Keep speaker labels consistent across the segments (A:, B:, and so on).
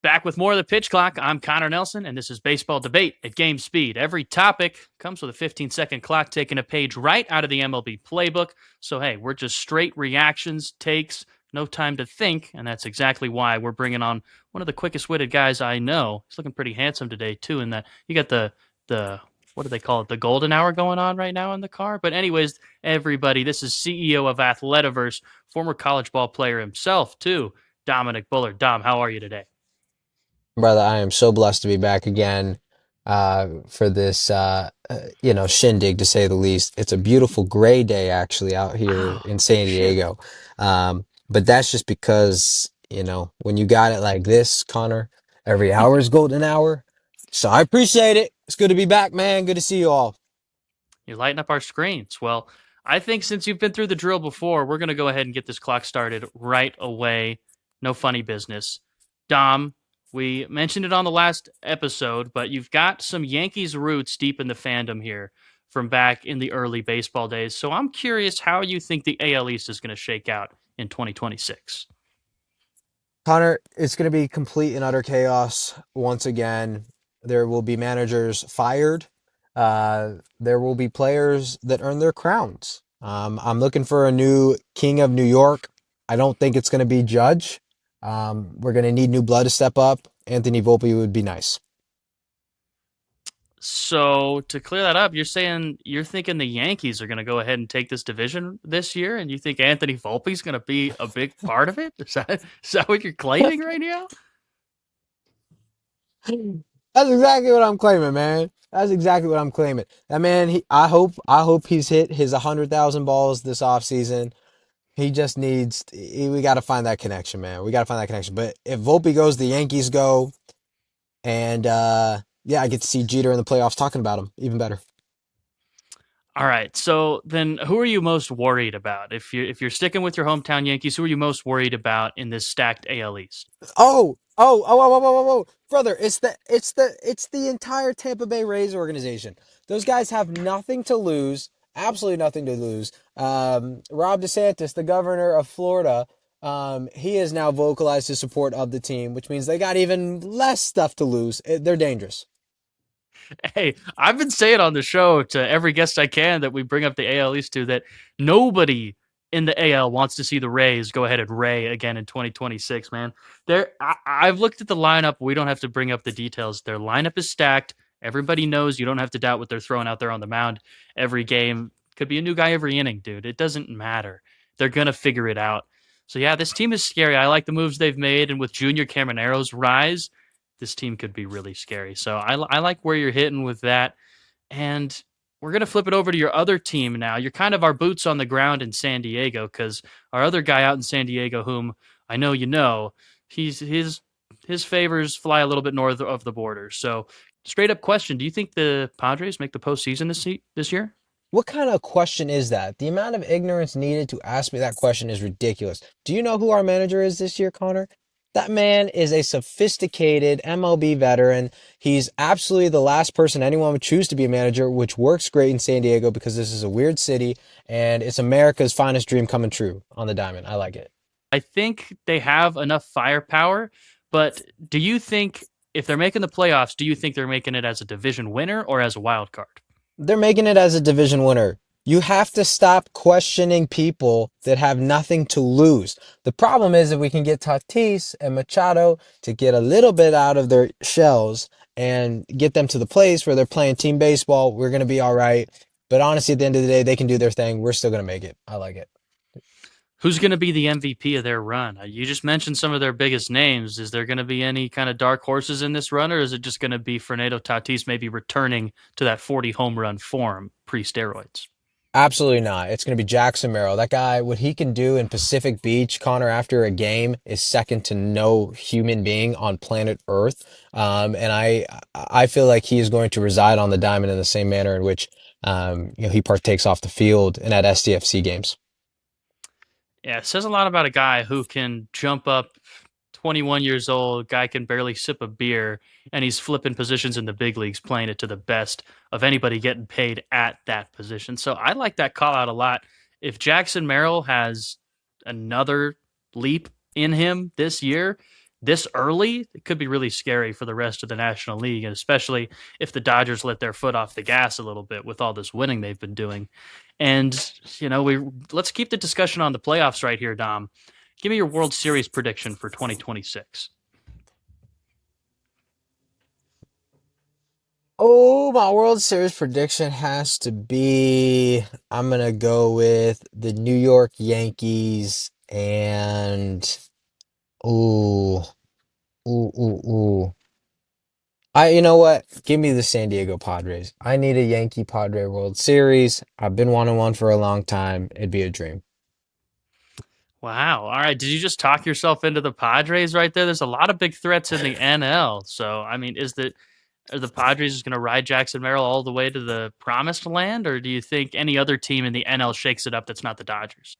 A: Back with more of the pitch clock. I'm Connor Nelson, and this is Baseball Debate at Game Speed. Every topic comes with a 15-second clock, taking a page right out of the MLB playbook. So, hey, we're just straight reactions, takes, no time to think, and that's exactly why we're bringing on one of the quickest-witted guys I know. He's looking pretty handsome today, too, in that you got the what do they call it? The golden hour going on right now in the car. But anyways, everybody, this is CEO of Athletiverse, former college ball player himself, too, Dominic Bullard. Dom, how are you today?
B: Brother, I am so blessed to be back again for this shindig to say the least. It's a beautiful gray day actually out here
A: Oh,
B: in San
A: shit.
B: Diego. But that's just because, when you got it like this, Connor, every hour is golden hour. So I appreciate it. It's good to be back, man. Good to see you all.
A: You're lighting up our screens. Well, I think since you've been through the drill before, we're going to go ahead and get this clock started right away. No funny business. Dom, we mentioned it on the last episode, but you've got some Yankees roots deep in the fandom here from back in the early baseball days. So I'm curious how you think the AL East is going to shake out in 2026.
B: Connor, it's going to be complete and utter chaos once again. There will be managers fired. There will be players that earn their crowns. I'm looking for a new King of New York. I don't think it's going to be Judge. We're going to need new blood to step up. Anthony Volpe would be nice.
A: So to clear that up, you're thinking the Yankees are going to go ahead and take this division this year, and you think Anthony Volpe's going to be a big part of it? Is that what you're claiming right now?
B: That's exactly what I'm claiming, man. That's exactly what I'm claiming. That man, I hope he's hit his 100,000 balls this offseason. He just needs. We got to find that connection, man. We got to find that connection. But if Volpe goes, the Yankees go, and yeah, I get to see Jeter in the playoffs talking about him. Even better.
A: All right. So then, who are you most worried about? If you're sticking with your hometown Yankees, who are you most worried about in this stacked AL East?
B: Brother, it's the entire Tampa Bay Rays organization. Those guys have nothing to lose, absolutely nothing to lose. Rob DeSantis, the governor of Florida, he has now vocalized his support of the team, which means they got even less stuff to lose. They're dangerous.
A: Hey, I've been saying on the show to every guest I can that we bring up the AL East to that nobody in the AL wants to see the Rays go ahead and Ray again in 2026, man. I've looked at the lineup. We don't have to bring up the details. Their lineup is stacked. Everybody knows you don't have to doubt what they're throwing out there on the mound every game. Could be a new guy every inning, dude. It doesn't matter. They're going to figure it out. So, yeah, this team is scary. I like the moves they've made. And with Junior Camaro's rise, this team could be really scary. So I like where you're hitting with that. And we're going to flip it over to your other team now. You're kind of our boots on the ground in San Diego because our other guy out in San Diego, whom I know you know, he's his favors fly a little bit north of the border. So, straight up question: do you think the Padres make the postseason this year?
B: What kind of question is that? The amount of ignorance needed to ask me that question is ridiculous. Do you know who our manager is this year, Connor? That man is a sophisticated MLB veteran. He's absolutely the last person anyone would choose to be a manager, which works great in San Diego because this is a weird city and it's America's finest dream coming true on the diamond. I like it.
A: I think they have enough firepower, but do you think if they're making the playoffs, do you think they're making it as a division winner or as a wild card?
B: They're making it as a division winner. You have to stop questioning people that have nothing to lose. The problem is if we can get Tatis and Machado to get a little bit out of their shells and get them to the place where they're playing team baseball, we're going to be all right. But honestly, at the end of the day, they can do their thing. We're still going to make it. I like it.
A: Who's going to be the MVP of their run? You just mentioned some of their biggest names. Is there going to be any kind of dark horses in this run, or is it just going to be Fernando Tatis maybe returning to that 40 home run form pre steroids?
B: Absolutely not. It's going to be Jackson Merrill. That guy, what he can do in Pacific Beach, Connor, after a game is second to no human being on planet Earth. And I feel like he is going to reside on the diamond in the same manner in which he partakes off the field and at SDFC games.
A: Yeah, it says a lot about a guy who can jump up 21 years old, guy can barely sip a beer, and he's flipping positions in the big leagues, playing it to the best of anybody getting paid at that position. So I like that call out a lot. If Jackson Merrill has another leap in him this year, this early, it could be really scary for the rest of the National League, and especially if the Dodgers let their foot off the gas a little bit with all this winning they've been doing. And we let's keep the discussion on the playoffs right here, Dom. Give me your World Series prediction for 2026.
B: Oh, my World Series prediction has to be I'm gonna go with the New York Yankees and ooh, ooh. You know what? Give me the San Diego Padres. I need a Yankee Padre World Series. I've been wanting one for a long time. It'd be a dream.
A: Wow. All right. Did you just talk yourself into the Padres right there? There's a lot of big threats in the NL. So, I mean, are the Padres just going to ride Jackson Merrill all the way to the promised land, or do you think any other team in the NL shakes it up that's not the Dodgers?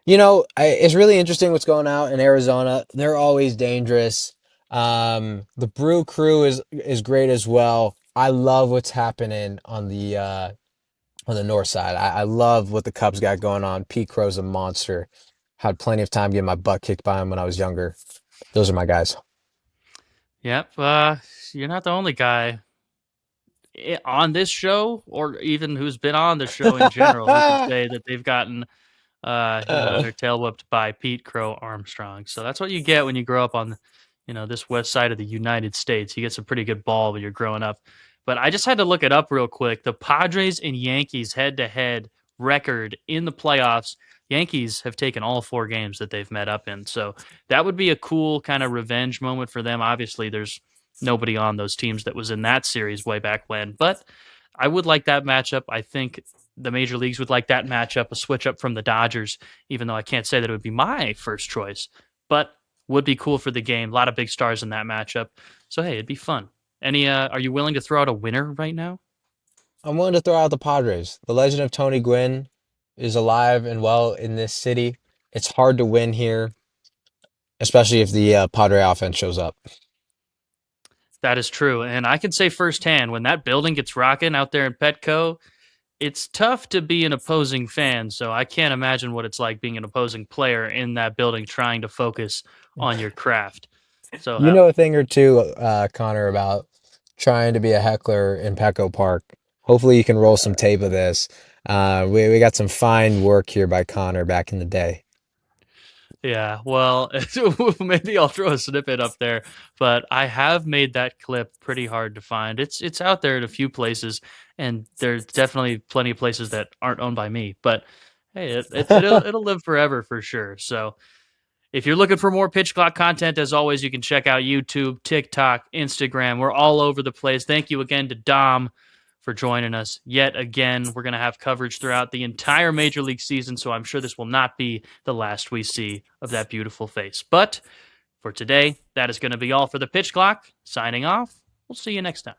B: It's really interesting what's going out in Arizona. They're always dangerous. The Brew Crew is great as well. I love what's happening on the north side. I love what the Cubs got going on. Pete Crow's a monster. Had plenty of time getting my butt kicked by him when I was younger. Those are my guys.
A: Yep. You're not the only guy on this show, or even who's been on the show in general, who could say that they've gotten their tail whooped by Pete Crow Armstrong. So that's what you get when you grow up on, this west side of the United States. You get some pretty good ball when you're growing up. But I just had to look it up real quick. The Padres and Yankees head-to-head record in the playoffs. Yankees have taken all 4 games that they've met up in. So that would be a cool kind of revenge moment for them. Obviously, there's nobody on those teams that was in that series way back when. But I would like that matchup. I think the major leagues would like that matchup, a switch up from the Dodgers, even though I can't say that it would be my first choice, but would be cool for the game. A lot of big stars in that matchup. So, hey, it'd be fun. Are you willing to throw out a winner right now?
B: I'm willing to throw out the Padres. The legend of Tony Gwynn is alive and well in this city. It's hard to win here, especially if the Padre offense shows up.
A: That is true. And I can say firsthand, when that building gets rocking out there in Petco, it's tough to be an opposing fan. So I can't imagine what it's like being an opposing player in that building trying to focus on your craft. So,
B: You know a thing or two, Connor, about trying to be a heckler in Petco Park. Hopefully, you can roll some tape of this. We got some fine work here by Connor back in the day.
A: yeah, well, maybe I'll throw a snippet up there, but I have made that clip pretty hard to find. It's out there in a few places, and there's definitely plenty of places that aren't owned by me. But hey, it'll live forever for sure. So if you're looking for more pitch clock content, as always, you can check out YouTube, TikTok, Instagram. We're all over the place. Thank you again to Dom for joining us yet again. We're going to have coverage throughout the entire Major League season, so I'm sure this will not be the last we see of that beautiful face. But for today, that is going to be all for the pitch clock. Signing off. We'll see you next time.